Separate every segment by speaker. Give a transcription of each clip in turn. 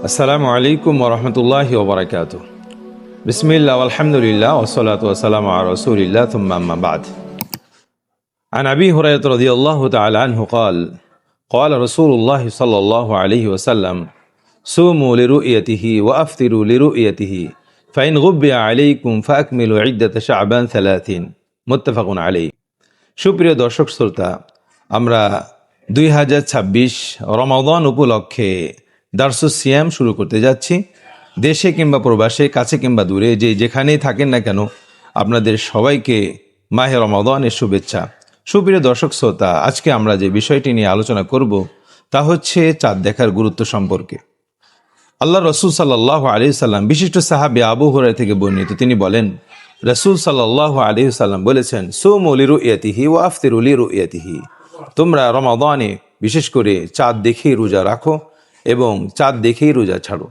Speaker 1: আসসালামু আলাইকুম ওরহমতুল্লাহি ওবরাকাতুহ। বিসমিল্লাহ আলহামদুলিল্লাহ ওয়াসসালাতু ওয়াসসালামু আলা রাসূলিল্লাহ থুম্মা আম্মা বা'দ। عن أبي هريرة رضي الله تعالى عنه قال قال رسول الله صلى الله عليه وسلم صوموا لرؤيته وأفطروا لرؤيته فإن غبي عليكم فأكملوا عدة شعبان 30 متفق عليه। সুপ্রিয় দর্শক শ্রোতা, আমরা 2026 রমাদান উপলক্ষে দারসুস সিয়াম শুরু করতে যাচ্ছি। দেশে কিংবা প্রবাসে, কাছে কিংবা দূরে, যেখানেই থাকেন না কেন, আপনাদের সবাইকে মাহে রমাদানের শুভেচ্ছা। সুপ্রিয় দর্শক শ্রোতা, আজকে আমরা যে বিষয়টি নিয়ে আলোচনা করব তা হচ্ছে চাঁদ দেখার গুরুত্ব সম্পর্কে। আল্লাহ রসুল সাল্লাল্লাহু আলাইহি সাল্লাম বিশিষ্ট সাহাবী আবু হুরায়রা থেকে বর্ণিত, তিনি বলেন, রসুল সাল্লাল্লাহু আলাইহি সাল্লাম বলেছেন, সুমু লিরুইয়াতিহি ওয়া আফতিরু লিরুইয়াতিহি, তোমরা রমাদানে বিশেষ করে চাঁদ দেখেই রোজা রাখো এবং চাঁদ দেখেই রোজা ছাড়ো।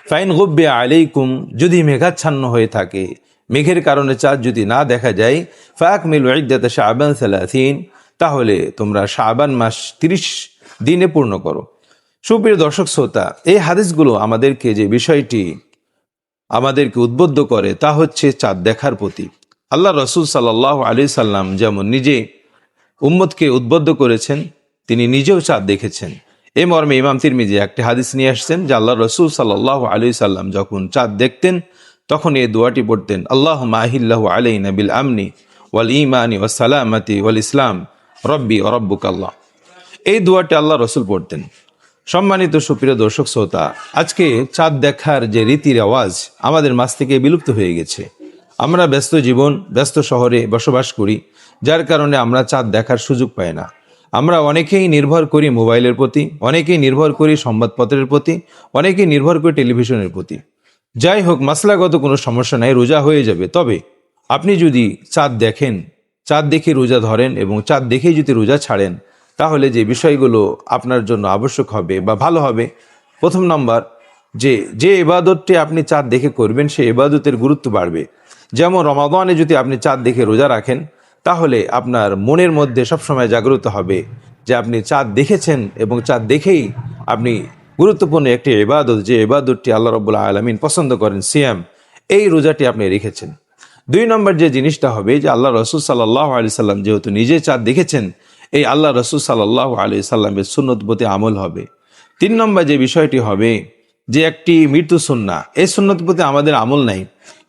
Speaker 1: ফাইন গুব্বিয়া আলাইকুম, যদি মেঘাচ্ছন্ন হয়ে থাকে, মেঘের কারণে চাঁদ যদি না দেখা যায়, ফাকমিলু ইদ্দাতা শাবান 30, তাহলে তোমরা শাবান মাস 30 দিনে পূর্ণ করো। সুপ্রিয় দর্শক শ্রোতা, এই হাদিসগুলো আমাদেরকে যে বিষয়টি আমাদেরকে উদ্বুদ্ধ করে তা হচ্ছে চাঁদ দেখার প্রতি। আল্লাহ রসুল সাল্লাল্লাহু আলাইহি সাল্লাম যেমন নিজে উম্মতকে উদ্বুদ্ধ করেছেন, তিনি নিজেও চাঁদ দেখেছেন। এই মর্মে ইমাম তিরমিজি একটি হাদিস নিয়ে আসছেন যে আল্লাহ রসুল সাল্লাল্লাহু আলাইহি সাল্লাম যখন চাঁদ দেখতেন তখন এই দোয়াটি পড়তেন, আল্লাহুম্মা আহিল্লাহু আলাইনা বিল আমনি ওয়াল ঈমানি ওয়াস সালামাতি ওয়াল ইসলাম রব্বি ওয়া রব্বুকাল্লাহ। এই দোয়াটি আল্লাহ রসুল পড়তেন। সম্মানিত সুপ্রিয় দর্শক শ্রোতা, আজকে চাঁদ দেখার যে রীতি রেওয়াজ আমাদের মাঝ থেকে বিলুপ্ত হয়ে গেছে। আমরা ব্যস্ত জীবন, ব্যস্ত শহরে বসবাস করি, যার কারণে আমরা চাঁদ দেখার সুযোগ পাই না। আমরা অনেকেই নির্ভর করি মোবাইলের প্রতি, অনেকেই নির্ভর করি সংবাদপত্রের প্রতি, অনেকেই নির্ভর করি টেলিভিশনের প্রতি। যাই হোক, মাসলাগত কোনো সমস্যা নাই, রোজা হয়ে যাবে। তবে আপনি যদি চাঁদ দেখেন, চাঁদ দেখে রোজা ধরেন এবং চাঁদ দেখেই যদি রোজা ছাড়েন, তাহলে যে বিষয়গুলো আপনার জন্য আবশ্যক হবে বা ভালো হবে, প্রথম নম্বর, যে ইবাদতটি আপনি চাঁদ দেখে করবেন সেই ইবাদতের গুরুত্ব বাড়বে। যেমন রমাদানে যদি আপনি চাঁদ দেখে রোজা রাখেন, তাহলে আপনার মনের মধ্যে সবসময় জাগ্রত হবে যে আপনি চাঁদ দেখেছেন এবং চাঁদ দেখেই আপনি গুরুত্বপূর্ণ একটি ইবাদত, যে ইবাদতটি আল্লাহ রাব্বুল আলামিন পছন্দ করেন, সিয়াম, এই রোজাটি আপনি রেখেছেন। দুই নম্বর যে জিনিসটা হবে যে আল্লাহ রসুল সাল্লাল্লাহু আলাইহি সাল্লাম যেহেতু নিজে চাঁদ দেখেছেন, এই আল্লাহ রসুল সাল্লাল্লাহু আলাইহি সাল্লামের সুন্নত প্রতি আমল হবে। তিন নম্বর যে বিষয়টি হবে যে একটি মৃত্যু সুন্নাহ, এই সুন্নত প্রতি আমাদের আমল নাই।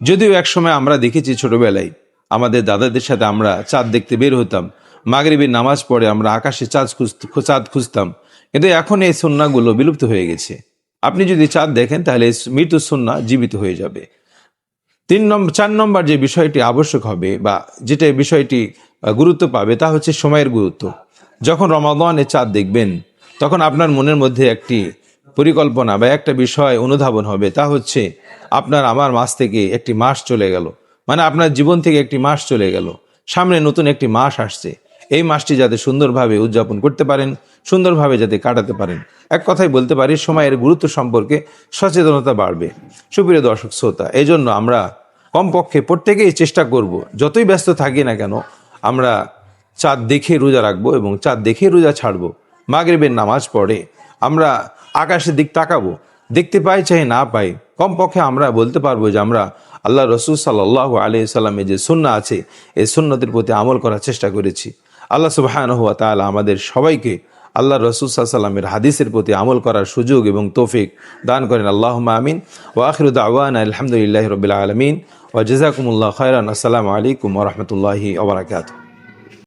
Speaker 1: যদিও একসময় আমরা দেখেছি ছোটবেলায় আমাদের দাদাদের সাথে আমরা চাঁদ দেখতে বের হতাম, মাগরিবের নামাজ পড়ে আমরা আকাশে চাঁদ খুঁজতাম, কিন্তু এখন এই সুন্নাহগুলো বিলুপ্ত হয়ে গেছে। আপনি যদি চাঁদ দেখেন তাহলে মৃত্যু সুন্নাহ জীবিত হয়ে যাবে। 4 নম্বর যে বিষয়টি আবশ্যক হবে বা যেটা বিষয়টি গুরুত্ব পাবে তা হচ্ছে সময়ের গুরুত্ব। যখন রমাদানে চাঁদ দেখবেন তখন আপনার মনের মধ্যে একটি পরিকল্পনা বা একটা বিষয় অনুধাবন হবে, তা হচ্ছে আপনার আমার মাস থেকে একটি মাস চলে গেল, মানে আপনার জীবন থেকে একটি মাস চলে গেল, সামনে নতুন একটি মাস আসছে। এই মাসটি যাতে সুন্দরভাবে উদযাপন করতে পারেন, সুন্দরভাবে যাতে কাটাতে পারেন, এক কথায় বলতে পারি সময়ের গুরুত্ব সম্পর্কে সচেতনতা বাড়বে। সুপ্রিয় দর্শক শ্রোতা, এই জন্য আমরা কমপক্ষে প্রত্যেকেই চেষ্টা করব, যতই ব্যস্ত থাকি না কেন, আমরা চাঁদ দেখে রোজা রাখবো এবং চাঁদ দেখে রোজা ছাড়বো। মাগরিবের নামাজ পড়ে আমরা আকাশের দিক তাকাবো, দেখতে পাই চাই না পাই, কমপক্ষে আমরা বলতে পারবো যে আমরা আল্লাহ রসুল সাল্লাল্লাহু আলাইহি সাল্লামের যে সুন্নাহ আছে এই সুন্নতের প্রতি আমল করার চেষ্টা করেছি। আল্লাহ সুবহানাহু ওয়া তাআলা আমাদের সবাইকে আল্লাহ রসুল সাল্লাল্লাহু আলাইহি সাল্লামের হাদিসের প্রতি আমল করার সুযোগ এবং তৌফিক দান করেন। আল্লাহুম্মা আমিন। ওয়া আখিরু দাওয়ানা আলহামদুলিল্লাহি রাব্বিল আলামিন ওয়া জাযাকুমুল্লাহু খাইরান। আসসালামু আলাইকুম ওয়া রাহমাতুল্লাহি ওয়া বারাকাতুহু।